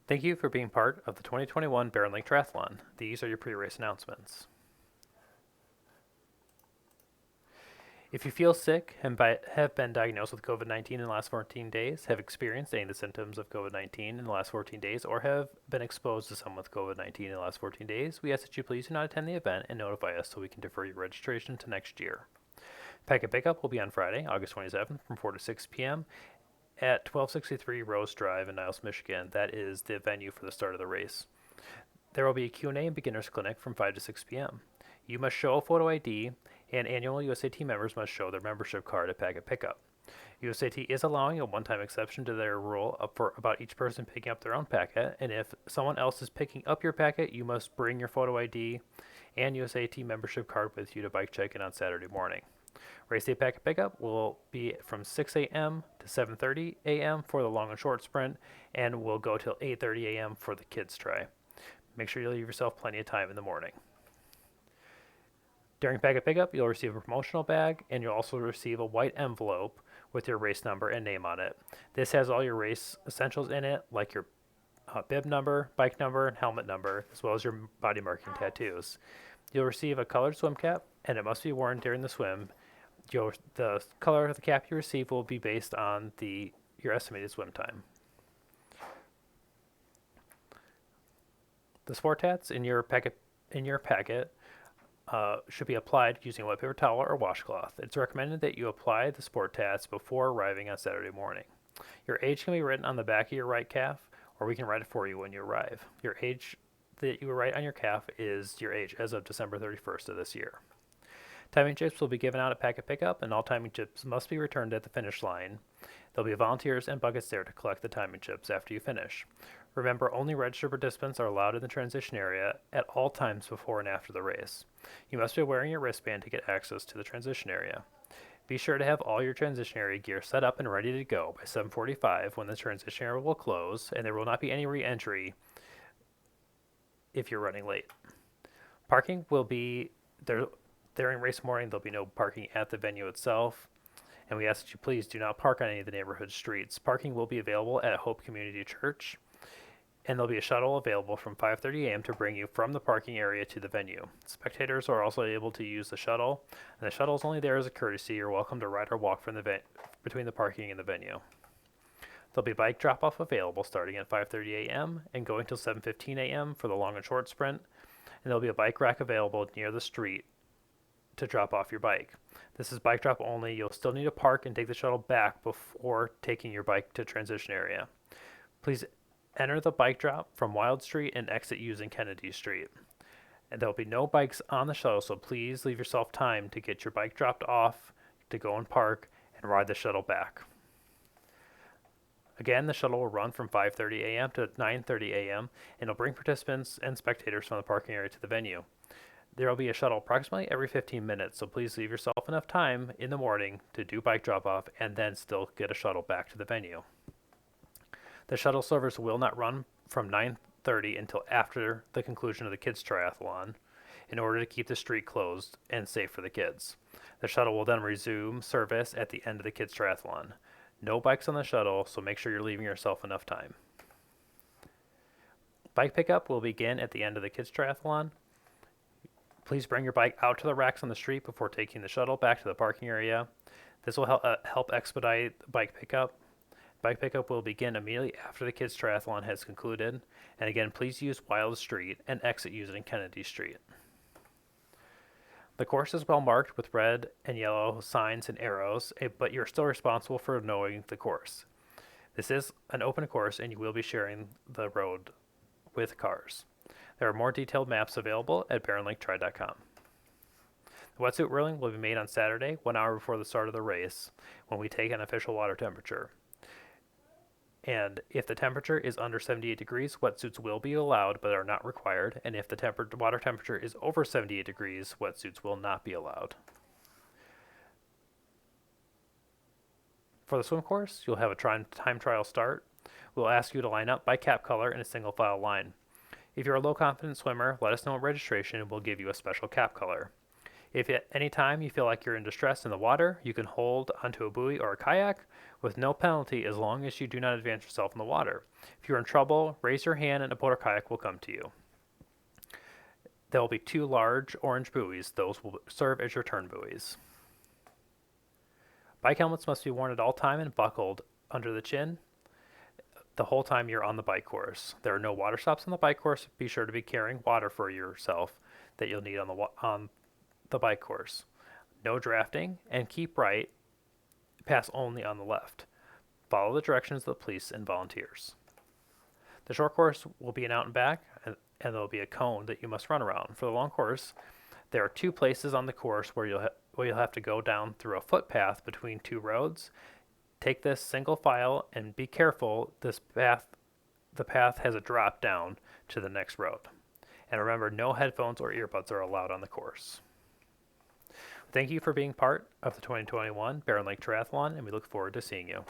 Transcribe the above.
Thank you for being part of the 2021 Barron Lake Triathlon. These are your pre-race announcements. If you feel sick and have been diagnosed with COVID-19 in the last 14 days, have experienced any of the symptoms of COVID-19 in the last 14 days, or have been exposed to someone with COVID-19 in the last 14 days, we ask that you please do not attend the event and notify us so we can defer your registration to next year. Packet pickup will be on Friday, August 27th from 4 to 6 p.m. at 1263 Rose Drive in Niles, Michigan. That is the venue for the start of the race. There will be a Q&A and beginners clinic from 5 to 6 p.m. You must show a photo ID, and annual USAT members must show their membership card at packet pickup. USAT is allowing a one-time exception to their rule for about each person picking up their own packet, and if someone else is picking up your packet, you must bring your photo ID and USAT membership card with you to bike check-in on Saturday morning. Race day packet pickup will be from 6 a.m. to 7:30 a.m. for the long and short sprint, and will go till 8:30 a.m. for the kids try. Make sure you leave yourself plenty of time in the morning. During packet pickup, you'll receive a promotional bag, and you'll also receive a white envelope with your race number and name on it. This has all your race essentials in it, like your bib number, bike number, and helmet number, as well as your body marking tattoos. You'll receive a colored swim cap, and it must be worn during the swim. The color of the cap you receive will be based on your estimated swim time. The sport tats in your packet should be applied using a wet paper towel or washcloth. It's recommended that you apply the sport tats before arriving on Saturday morning. Your age can be written on the back of your right calf, or we can write it for you when you arrive. Your age that you write on your calf is your age as of December 31st of this year. Timing chips will be given out at packet pickup, and all timing chips must be returned at the finish line. There'll be volunteers and buckets there to collect the timing chips after you finish. Remember, only registered participants are allowed in the transition area at all times before and after the race. You must be wearing your wristband to get access to the transition area. Be sure to have all your transition area gear set up and ready to go by 7:45 when the transition area will close, and there will not be any re-entry if you're running late. Parking will be there. During race morning, there'll be no parking at the venue itself, and we ask that you please do not park on any of the neighborhood streets. Parking will be available at Hope Community Church, and there'll be a shuttle available from 5:30 a.m. to bring you from the parking area to the venue. Spectators are also able to use the shuttle, and the shuttle is only there as a courtesy. You're welcome to ride or walk from between the parking and the venue. There'll be bike drop-off available starting at 5:30 a.m. and going till 7:15 a.m. for the long and short sprint, and there'll be a bike rack available near the street to drop off your bike. This is bike drop only. You'll still need to park and take the shuttle back before taking your bike to transition area. Please enter the bike drop from Wild Street and exit using Kennedy Street. And there'll be no bikes on the shuttle, so please leave yourself time to get your bike dropped off, to go and park, and ride the shuttle back. Again, the shuttle will run from 5:30 a.m. to 9:30 a.m. and it'll bring participants and spectators from the parking area to the venue. There will be a shuttle approximately every 15 minutes, so please leave yourself enough time in the morning to do bike drop-off and then still get a shuttle back to the venue. The shuttle service will not run from 9:30 until after the conclusion of the kids' triathlon in order to keep the street closed and safe for the kids. The shuttle will then resume service at the end of the kids' triathlon. No bikes on the shuttle, so make sure you're leaving yourself enough time. Bike pickup will begin at the end of the kids' triathlon. Please bring your bike out to the racks on the street before taking the shuttle back to the parking area. This will help expedite bike pickup. Bike pickup will begin immediately after the kids' triathlon has concluded. And again, please use Wild Street and exit using Kennedy Street. The course is well marked with red and yellow signs and arrows, but you're still responsible for knowing the course. This is an open course, and you will be sharing the road with cars. There are more detailed maps available at barronlaketri.com. The wetsuit whirling will be made on Saturday, 1 hour before the start of the race, when we take an official water temperature. And if the temperature is under 78 degrees, wetsuits will be allowed but are not required. And if the water temperature is over 78 degrees, wetsuits will not be allowed. For the swim course, you'll have a time trial start. We'll ask you to line up by cap color in a single file line. If you're a low confidence swimmer, let us know at registration and we'll give you a special cap color. If at any time you feel like you're in distress in the water, you can hold onto a buoy or a kayak with no penalty as long as you do not advance yourself in the water. If you're in trouble, raise your hand and a boat or kayak will come to you. There will be 2 large orange buoys. Those will serve as your turn buoys. Bike helmets must be worn at all time and buckled under the chin the whole time you're on the bike course. There are no water stops on the bike course. Be sure to be carrying water for yourself that you'll need on the bike course. No drafting, and keep right. Pass only on the left. Follow the directions of the police and volunteers. The short course will be an out and back, and there will be a cone that you must run around. For the long course, there are 2 places on the course where you'll have to go down through a footpath between 2 roads. Take this single file and be careful. The path has a drop down to the next road. And remember, no headphones or earbuds are allowed on the course. Thank you for being part of the 2021 Barron Lake Triathlon, and we look forward to seeing you.